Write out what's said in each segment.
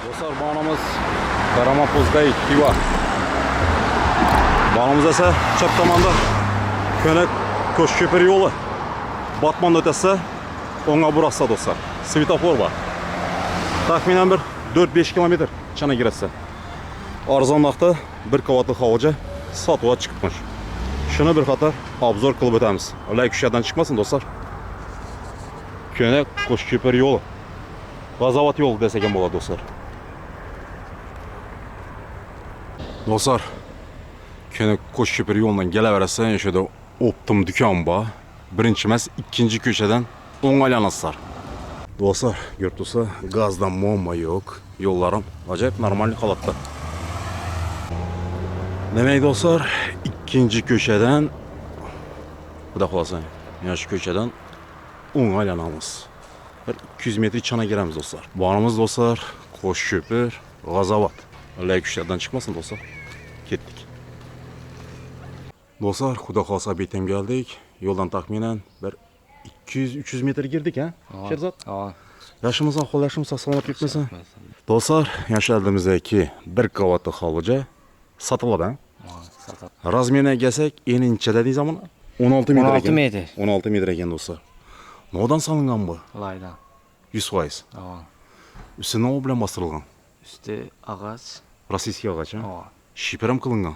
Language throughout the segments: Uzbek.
Dostlar, bağımız Karamapoz'day Xiva. Bağımız ise çap tomanda Könek Koşköpür yolu. Batman ötesi ona burası dostlar. Svetofor var. Tahminen bir 4-5 kilometr çana giretse. Arzonlaqda bir qavatlı havaca satığa çıkmış. Şunu bir qatar obzor qilib o'tamiz. Ular kushadan chiqmasin dostlar. Könek Koşköpür yolu. G'azovat yo'li desak ham bo'ladi dostlar. Dostlar, Könek Koşköpür yolundan kelaverasizlar, o'sha yerda optim do'kon bor. Birinchi emas, ikkinchi ko'chadan o'ng'aylanasizlar. Dostlar, ko'rib tursa, gazdan muammo yo'q. Yo'llarim ajoyib normal holatda. Demek dostlar, ikkinchi ko'chadan xudo xolasa, yana shu ko'chadan o'ng'aylanamiz. Bir 200 metr içine giremiz dostlar. Bağımız dostlar, Koşköpür, G'azovat. Ular kuchlardan chiqmasin dostlar. Ketdik. Dostlar, xudo xolasa betem geldik. Yoldan taxminan bir 200-300 metr girdik ha? Sherzod? Yaşımız ahvolashimiz salomat ketmasin. Dostlar, yashaldimizdagi bir qavatli hovlicha sotiladi ha? Razmerine gelsak, en inchada deysiz ama 16 metr ekan. 16 metr. 16 metr ekan dostlar. Nodan salıngan bu? Laydan. 100%. Aa. Üstüne o bilen bastırılgan. Üstü ağaç. Rossiyskiy ağaç ha? Aa. Şiperim kılıngan.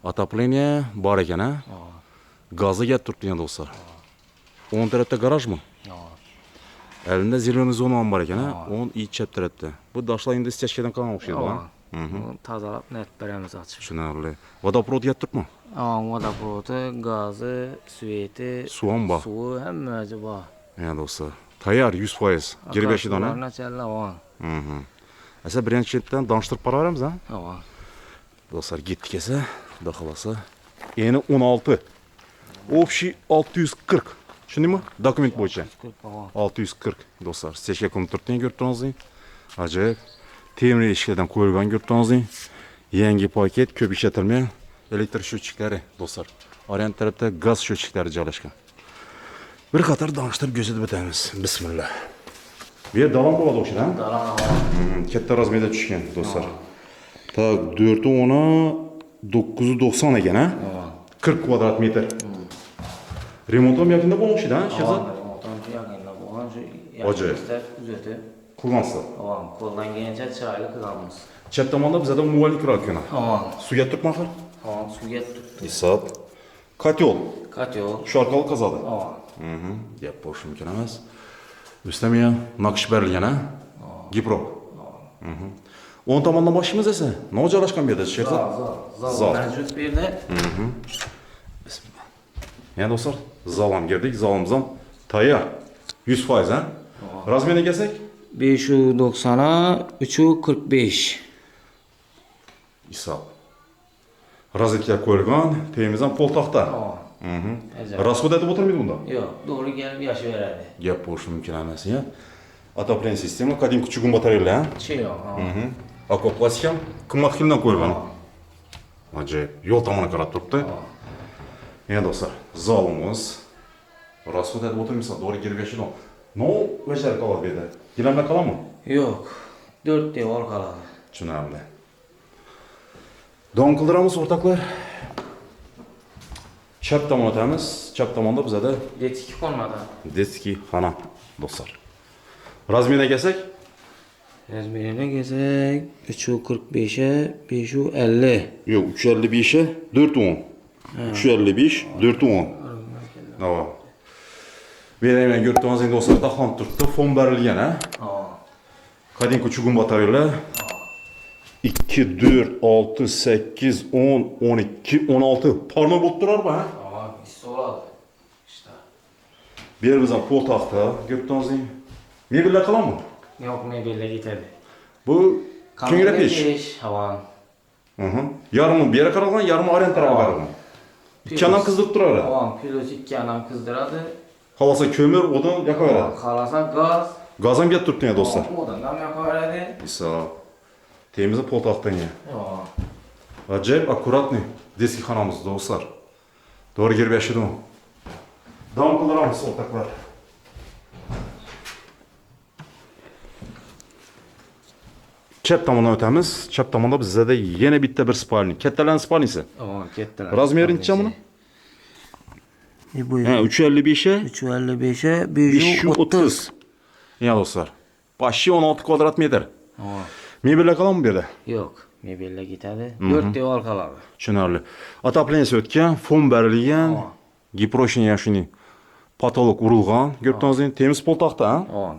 Отопление бар ekan ha? Gazı get turibdi yani dostlar. O'ng tarafta garaj mı? Elinde zirveli zona var ekan ha? O'ng iyi chap tarafta. Bu daşlar endi istashkadan qolgan o'xshaydi ha? Tazalab net beremiz açıp. Tushunarli. Vodoprovod get turibmi? Vodoprodu, gazı, sveti, Suv ham bor. suvi hammasi bor. Ya dostlar. Tayyor 100%. Girib yashaydi ona. Nachalla. Asa birinchi chetdan danıştırıp baraveramiz ha? Dostlar gittik esa, xudo xolasa. Eni 16. Общий 640. Tushundingmi? Dokument bo'yicha. 640 dostlar. Stechka ko'mib turibdi, ko'rib turibsizlar. Ajoyib. Temir eshiklardan qo'yilgan ko'rib turibsizlar. Yangi paket, ko'p ishlatilmagan elektr счетчиклari dostlar. Orient tarafda gaz счетчиклari joylashgan. Bir qator danıştırıp ko'rsatib o'tamiz. Bismillah. Bu yer dalon bo'ladi o'shadan. Dalon. Katta razmerda tushgan dostlar. Tak 410'a 990 ekan ha? 40 kvadrat metr. Remont ham yakında bo'lmoqchi-da, Sherzod? Remontdan yakında bo'lgan shu. Ajoyib. Uzatib. Kullansa. Qo'ldan kelgancha chiroyli qilamiz. Chap tomonda bizda muvallik turar ekan. Suvga turibmi axir? Suvga turibdi. Hisob. Kotyol. Kotyol. Shu orqali qazadi. Gap bo'lishi mumkin emas. Ustida ham naqsh berilgan ha? Gipro. O'ng tomondan boshimiz esa nima joylashgan bu yerda Sherzod? Zal mavjud bu yerda. Bismillah. Yani dostlar, zal ham girdik. Zalimiz ham tayyor. 100% ha? Razmerga kelsak? 590'a 345. Hisob. Rozetga qo'yilgan, temiz ham pol taxta. Расход etib o'tirmaydi bunda? Yo'q, to'g'ri kelib yashayveradi. Gap bo'lishi mumkin emas ya. Отопление sistema qadimgi chugun batareyalar ha? Chilo. Akoplastik ham qimmat xildan qo'yilgan. Ajoyib. Yo'l tomoniga qarab turibdi. Yani dostlar, zalimiz расход etib o'tirmaysa, to'g'ri girib yashaydi. No, o'shalar qoladi bu yerda. Gilamlar qoladimi? Yo'q. 4 devor qoladi. Tushunarli. Don qildiramiz o'rtoqlar. Chap tomon o'tamiz. Chap tomonda bizada Detski qolmadi. detski xona dostlar. Razmerga kelsak? Razmerine kelsak 345'e 550. Yo'q, 355'e 410. 355, 410. Tamam. Beremen ko'rib turganingizdek dostlar, taxon turibdi, fon berilgan ha? Qadimgi chugun batareyalar 2, 4, 6, 8, 10, 12, 16 parma bo'lib turarmi ha? Hissi oladi. İşte. Bu yer bizdan pol taxta, ko'rib turganingizdek. Mebellar qoladimi? Yo'q, mebellar ketadi. Bu ko'ngla pesh. Yarımı bir yere qaralgan, yarımı orient tarafga qaralgan. İki anam kızdırıp turadi. Pilot 2 anam kızdıradi. Qalasa kömür, odun yakaveradi. Qalasa gaz. Gaz ham kelib turibdi ya dostlar. Odun ham yakaveradi. Hisob. Temiz pol taxtadan ya. Ajoyib akkuratniy deski xonamiz dostlar. To'g'ri girib yashadimi? Davom qildiramiz o'rtoqlar. Chap tomondan o'tamiz. Chap tomonda bizda yana bitta bir spalni. Kattalarning spalnisi. Kattalar. Razmeri necha buni? Bu Ha, 355'e 355'e 530. Ya dostlar. Başı 16 kvadrat metr. Mebellar qalamı bu yerda? Yo'q, mebellar ketadi. 4 devor qoladi. Tushunarli. Отопление o'tgan, fon berilgan, giproshniya shuni patolog urilgan. Ko'rdingizmi? Temiz pol taxta, ha?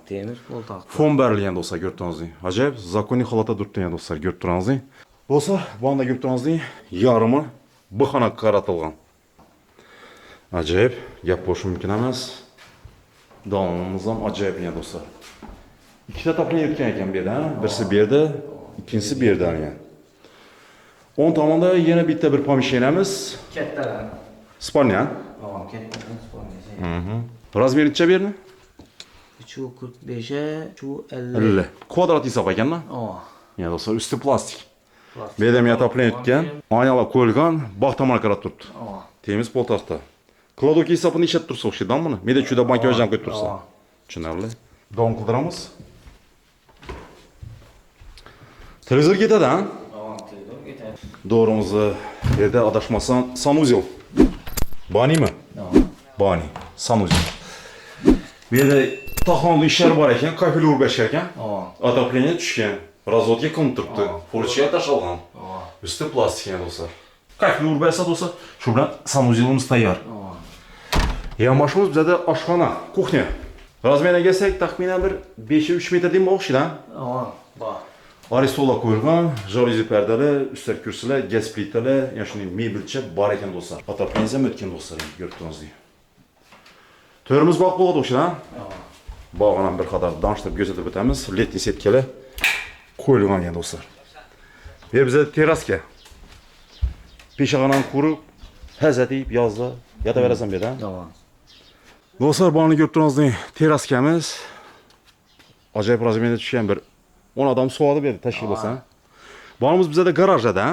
Temiz pol taxta. Fon berilgan do'stlar, ko'rdingizmi? Ajoyib, zakoniy holatda turibdi do'stlar, ko'rib turasizmi? Do'stlar, bu anda ko'rib turasizmi? Yarimi bu xonaga qaratilgan. Ajoyib, gap bo'lishi mumkin emas. Davomimiz ham ajoyib ya do'stlar. İkisi отопление o'tgan ekan bu yerda, birisi bu yerda, ikkinchisi bu yerda ekan. 10 tomonda yana bitta bir pomeshchenamiz. Kattalar. Spalnya. Kattalar spalnya. Razmeri necha bu yerni? 345'e 350. 50. Kvadrat hesab ekanda. Ya do'stlar, üstü plastik. Bu yerda ham отопление o'tgan, aynalar qo'yilgan, bog' tomonga qarab turibdi. Temiz pol taxta. Kladovka hesabini ishlatib tursa o'xshaydi-mi buni? Meda chuda banka vajan qo'yib tursa. Tushunarli. Davom qildiramiz. Televizor ketadi, ha? Televizor ketadi. Doğrumuzu yerda adashmasam sanuzel. Banimi? Bani, sanuzel. Bu yerda taxonli ishlar bor ekan, kafel urbash ekan. Отопление tushgan. Razvodga qilinib turibdi. Furchiga tashalgan. Üstü plastik ya do'stlar. Kafel urbasa do'stlar, shu bilan sanuzelimiz tayyor. Yonboshimiz bizda oshxona, kuxnya. Razmeriga kelsak, taxminan bir 5-3 metr deymi o'xshaydi, ha? Bor. Aristola qo'yilgan, jaluzi pardali, üstlar kursilar, gaz plitalar, yana shunday mebelcha bor ekan do'stlar. Отопление ham o'tgan do'stlar, ko'rib turasizlar. To'rimiz bog' bo'ladi o'sha, ha? Bog'ini bir qadar danshtirib ko'rsatib o'tamiz. Letniy setkalar qo'yilgan ekan do'stlar. Bu bizda teraska. Peshag'anani qurib, hazatib yozda yotaverasan bu yerda. Do'stlar, buni ko'rib turasizlar, teraskamiz. Ajoyib razmerda tushgan bir 10 adam soğadı bir tashkil bo'lsa. Borimiz bizda garajda, ha?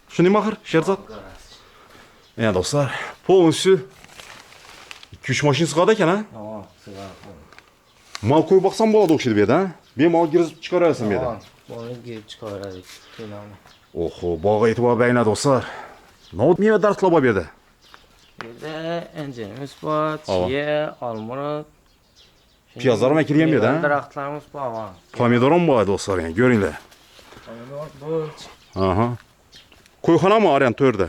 Shuni nima axir, Sherzod? Ya do'stlar, polностью 2-3 mashina sig'adi ekan, ha? Sig'adi. Mal qo'yib boqsam bo'ladi o'xshaydi bu yerda, ha? Bemalol girib chiqaraversin bu yerda. Buni girib chiqaraverdik. Oho, bog'a e'tibor beringlar do'stlar. Navot meva daraxtlar bor bu yerda. Bu yerda injirimiz bor, chiya, olmurod. Piyazlar ham ekilgan bu yerda, ha? Daraxtlarimiz bor. Pomidor ham bor do'stlar, yani ko'ringlar. Pomidor burch. Aha. Qo'yxona mı arayan to'rda?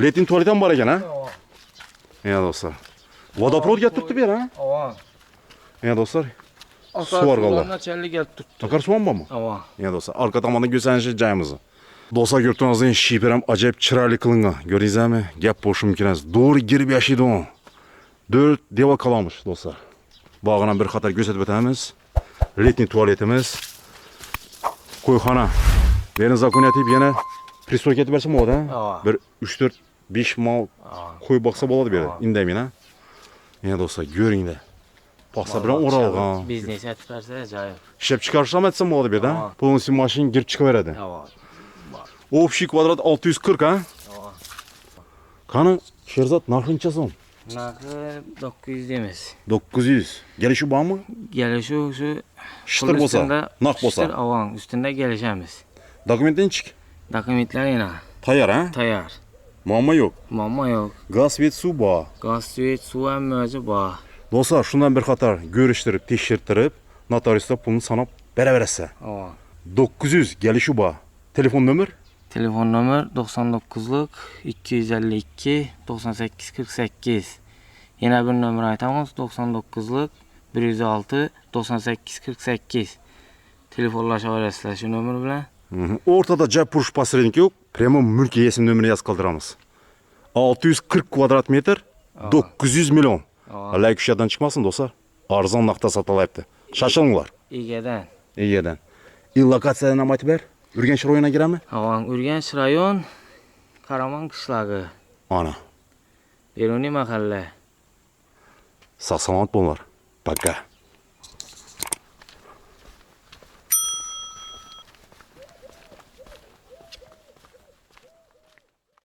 Letin tuvalet ham bor ekan, ha? Ya do'stlar. Vodoprovod kelib turibdi bu yer, ha? Ya do'stlar. Suv organlar. Nachallik kelib turibdi. Akar suv ham bormi? Ya do'stlar, arqa tomonda ko'rsanishi joyimiz. Do'stlar, ko'rib turasizlar, shipir ham ajoyib chiroyli qilingan. Ko'rdingizmi? Gap bo'lishi mumkin emas. Doğru girib yashaydi u. 4 devor qalamış do'stlar. Bog'ini bir qator ko'rsatib o'tamiz. Letniy tualetimiz. Qo'yxona. Beni zakonatib yana pristoy ketib bersa bo'ladi, ha? Bir 3-4-5 mal qo'yib boqsa bo'ladi bu yerda. Indaymen, ha? Yana do'stlar, ko'ringlar. Paxsa bilan o'ralgan. Biznes etib bersa ajoyib. Ishlab chiqarisham aytsam bo'ladi bu yerda. Polностью mashina girib chiqaveradi. Общий kvadrat 640, ha? Qani, Sherzod, narxi necha so'm? Narxi 900 deymiz. 900. Kelishuv bormi? Kelishuv shu Shitir bo'lsa, naq bo'lsa. Shitir avon ustida kelishamiz. Dokumentlar nechik? Dokumentlar yana Tayyor, ha? tayyor. Muammo yo'q. Muammo yo'q. Gaz, svet, suv bor. Gaz, svet, suv ham o'zi bor. Do'stlar, shundan bir qator ko'rishtirib, tekshirtirib, notariusda pulni sanab beraverasiz. 900 kelishuv bor. Telefon nomer? Telefon nomer 99lik 252 98 48. Yana bir nomer aytamiz 99lik 106 98 48. Telefonlashaverasizlar shu nomer bilan. O'rtada joy purish posrednik yo'q. Prямо mulk egasini nomerini yozib qoldiramiz. 640 kvadrat metr 900 million. Alay kushadan chiqmasin do'stlar. Arzon narxda sotilyapti. Shoshilinglar. Egadan. Lokatsiyadan ham aytib ber. Urganch rayoniga kirami? Urganch rayon Karaman qishlog'i. Ana. Beruniy mahalla. Sog' salomat bo'linglar. Пока.